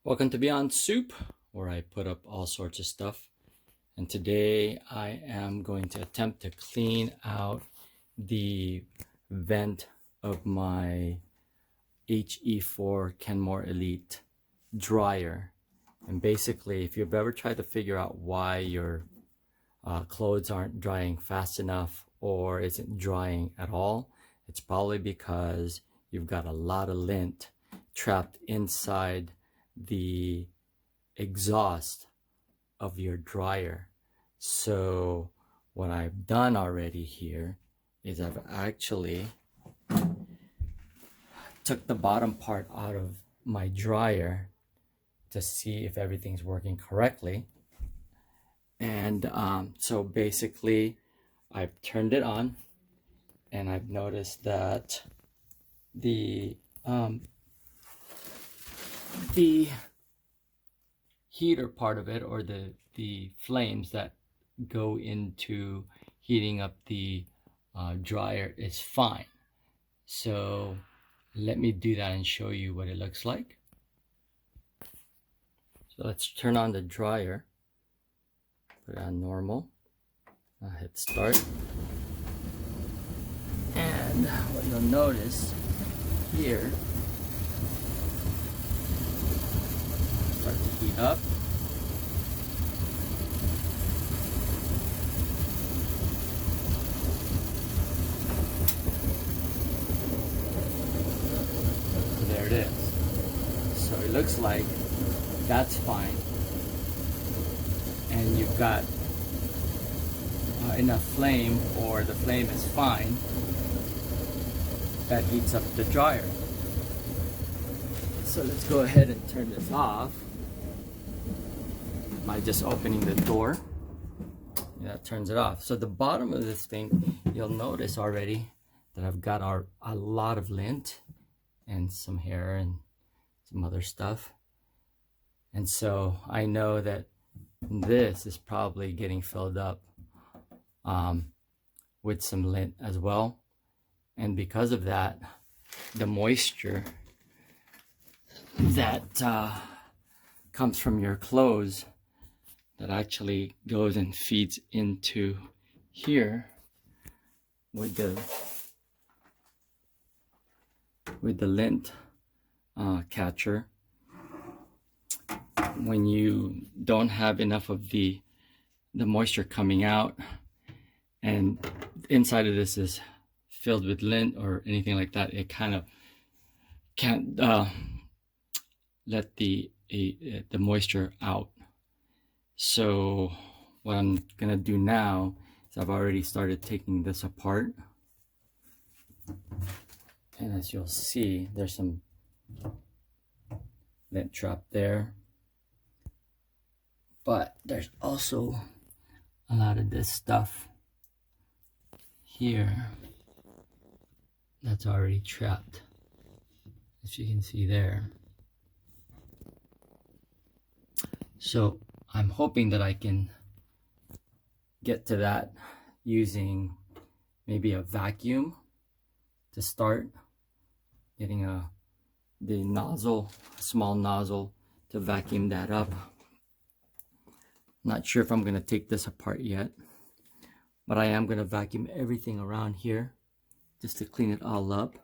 Welcome to Beyond Soup, where I put up all sorts of stuff. And today I am going to attempt to clean out the vent of my HE4 Kenmore Elite dryer. And basically, if you've ever tried to figure out why your clothes aren't drying fast enough or isn't drying at all, it's probably because you've got a lot of lint trapped inside the exhaust of your dryer. So what I've done already here is I've actually took the bottom part out of my dryer to see if everything's working correctly. And so basically I've turned it on and I've noticed that the heater part of it, or the flames that go into heating up the dryer, is fine. So let me do that and show you what it looks like. So let's turn on the dryer, put it on normal. I'll hit start, and what you'll notice here, start to heat up. There it is. So it looks like that's fine, and you've got enough flame, or the flame is fine, that heats up the dryer. So let's go ahead and turn this off by just opening the door. Yeah, that turns it off. So the bottom of this thing, you'll notice already that I've got a lot of lint and some hair and some other stuff. And so I know that this is probably getting filled up with some lint as well. And because of that, the moisture that comes from your clothes that actually goes and feeds into here with the lint catcher, when you don't have enough of the moisture coming out, and inside of this is filled with lint or anything like that, it kind of can't let the moisture out. So what I'm gonna do now is I've already started taking this apart, and as you'll see, there's some lint trapped there, but there's also a lot of this stuff here that's already trapped, as you can see there. So I'm hoping that I can get to that using maybe a vacuum to start, getting the nozzle, a small nozzle, to vacuum that up. Not sure if I'm going to take this apart yet, but I am going to vacuum everything around here just to clean it all up,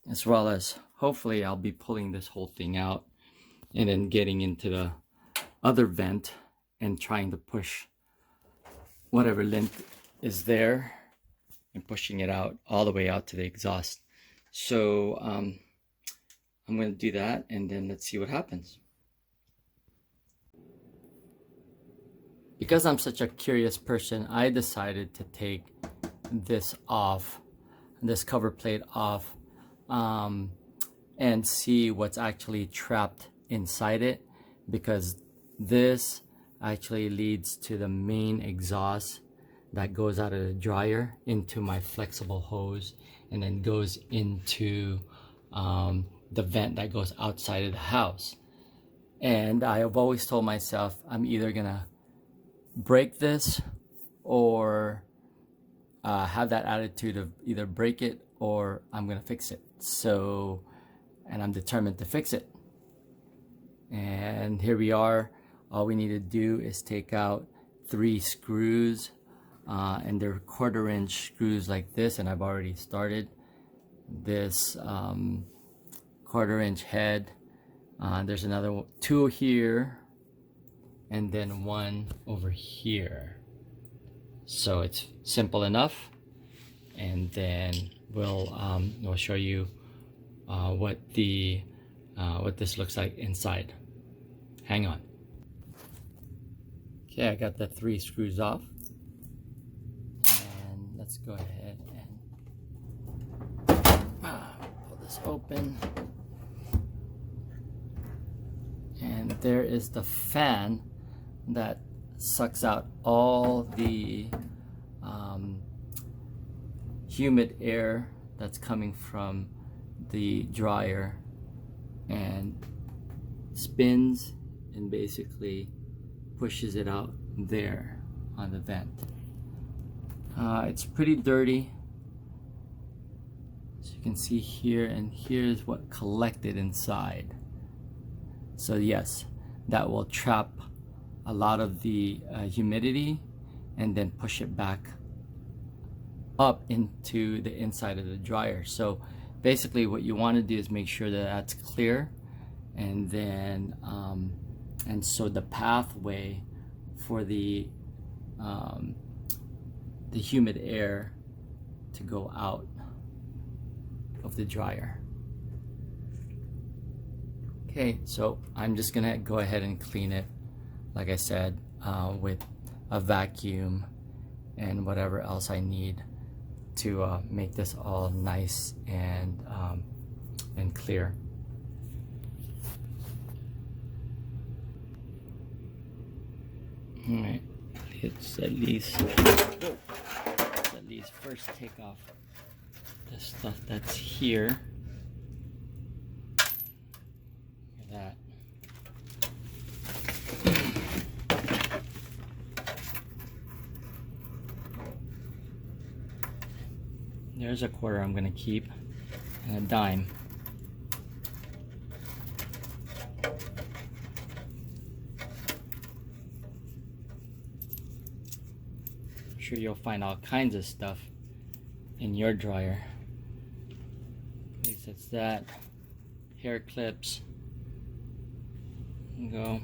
as well as hopefully I'll be pulling this whole thing out and then getting into the other vent and trying to push whatever lint is there and pushing it out all the way out to the exhaust. So I'm going to do that, and then let's see what happens. Because I'm such a curious person, I decided to take this off, this cover plate off, and see what's actually trapped inside it, because this actually leads to the main exhaust that goes out of the dryer into my flexible hose, and then goes into the vent that goes outside of the house. And I have always told myself I'm either gonna break this or have that attitude of either break it or I'm gonna fix it. So and I'm determined to fix it. And here we are. All we need to do is take out 3 screws, and they're 1/4 inch screws like this, and I've already started this 1/4 inch head. There's another 2 here, and then 1 over here. So it's simple enough, and then we'll show you what this looks like inside. Hang on. Okay, I got the 3 screws off, and let's go ahead and pull this open. And there is the fan that sucks out all the humid air that's coming from the dryer, and spins and basically pushes it out there on the vent. It's pretty dirty, as you can see here, and here's what collected inside. So yes, that will trap a lot of the humidity and then push it back up into the inside of the dryer. So basically what you want to do is make sure that that's clear, and then and so the pathway for the humid air to go out of the dryer. Okay, so I'm just gonna go ahead and clean it, like I said, with a vacuum and whatever else I need to make this all nice and clear. All right, let's at least first take off the stuff that's here. Look at that. There's a 1/4 I'm gonna keep, and a dime. I'm sure you'll find all kinds of stuff in your dryer. At least it's that. Hair clips. Go.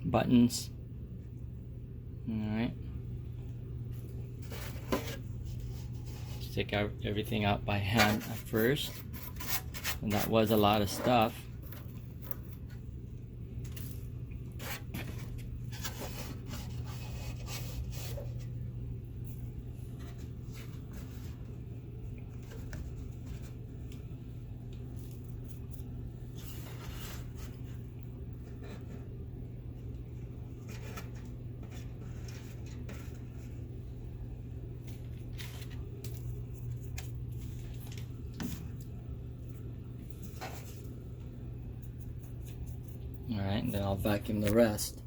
Buttons. Alright. Take out everything out by hand at first, and that was a lot of stuff. Alright, and then I'll vacuum the rest.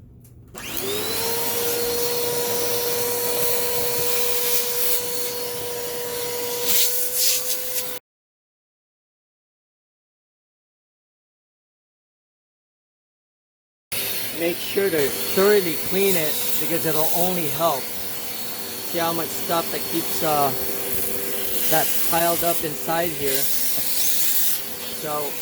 Make sure to thoroughly clean it, because it'll only help. See how much stuff that keeps that piled up inside here. So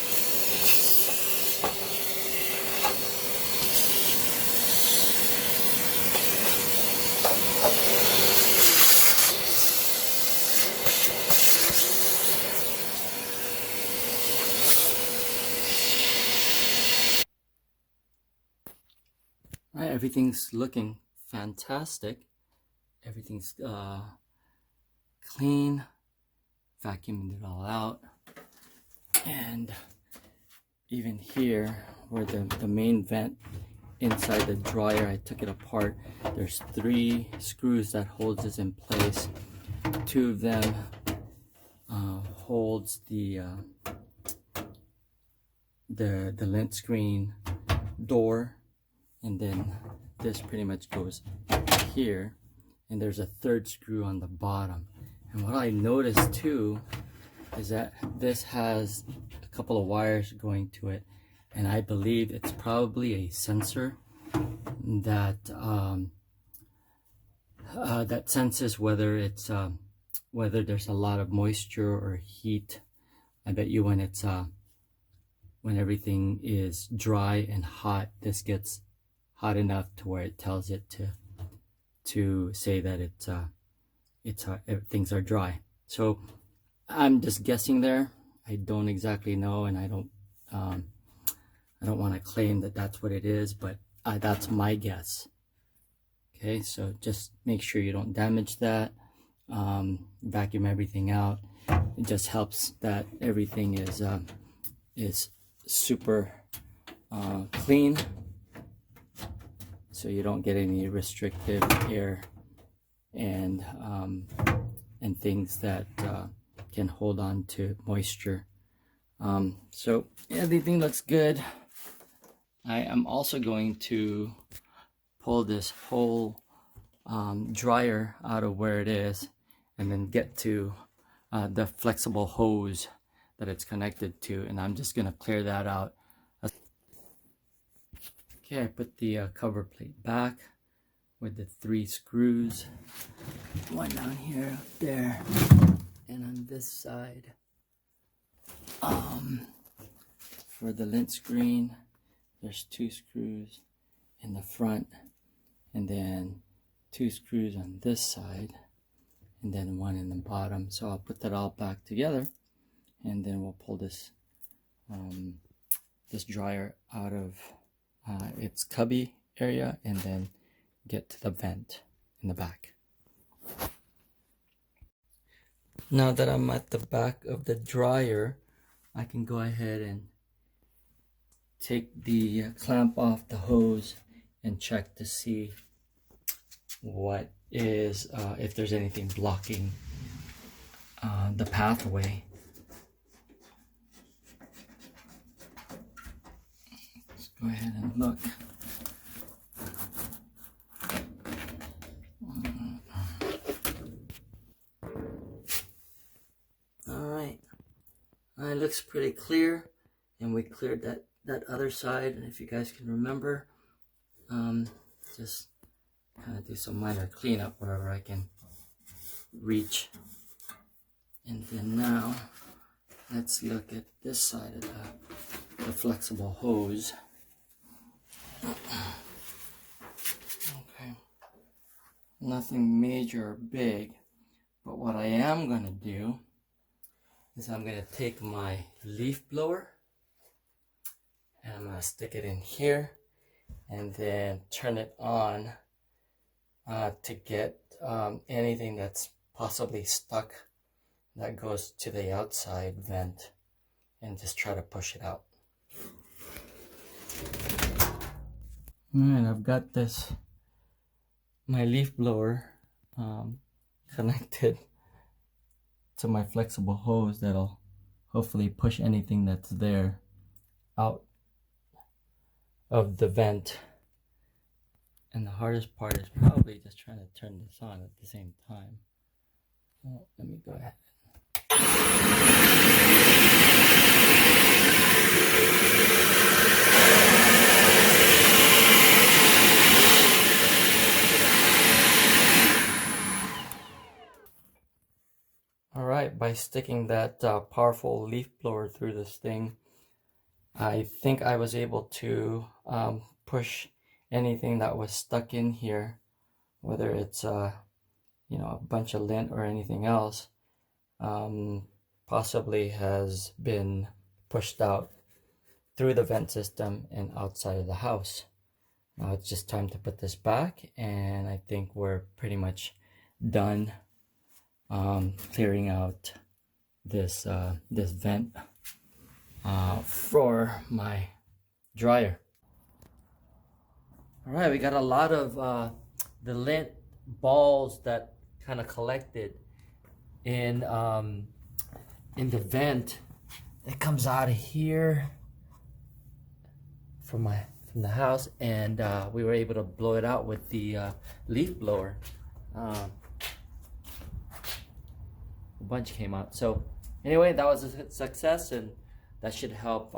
everything's looking fantastic. Everything's clean. Vacuumed it all out. And even here, where the main vent inside the dryer, I took it apart. There's 3 screws that holds this in place. 2 of them holds the lint screen door, and then this pretty much goes here, and there's a 3rd screw on the bottom. And what I noticed too is that this has a couple of wires going to it, and I believe it's probably a sensor that that senses whether it's whether there's a lot of moisture or heat. I bet you when it's when everything is dry and hot, this gets hot enough to where it tells it to say that things are dry. So I'm just guessing there. I don't exactly know, and I don't want to claim that that's what it is, but that's my guess. Okay, so just make sure you don't damage that. Vacuum everything out. It just helps that everything is super clean, so you don't get any restrictive air and things that can hold on to moisture. So everything looks good. I am also going to pull this whole dryer out of where it is, and then get to the flexible hose that it's connected to, and I'm just gonna clear that out. Okay, I put the cover plate back with the 3 screws, one down here, up there, and on this side. For the lint screen, there's 2 screws in the front, and then 2 screws on this side, and then 1 in the bottom. So I'll put that all back together, and then we'll pull this this dryer out of its cubby area, and then get to the vent in the back. Now that I'm at the back of the dryer, I can go ahead and take the clamp off the hose and check to see what is if there's anything blocking the pathway. Let's go ahead and look. Alright, it looks pretty clear, and we cleared that other side, and if you guys can remember, just kind of do some minor cleanup wherever I can reach. And then now let's look at this side of the flexible hose. Okay, nothing major or big, but what I am going to do is I'm going to take my leaf blower and I'm going to stick it in here and then turn it on to get anything that's possibly stuck that goes to the outside vent, and just try to push it out. Alright, I've got my leaf blower connected to my flexible hose that'll hopefully push anything that's there out of the vent. And the hardest part is probably just trying to turn this on at the same time. Oh, let me go ahead. Alright, by sticking that powerful leaf blower through this thing, I think I was able to push anything that was stuck in here, whether it's a bunch of lint or anything else, possibly has been pushed out through the vent system and outside of the house. Now it's just time to put this back, and I think we're pretty much done clearing out this this vent for my dryer. All right, we got a lot of the lint balls that kind of collected in the vent. It comes out of here from the house, and we were able to blow it out with the leaf blower. A bunch came out. So Anyway, that was a success, and that should help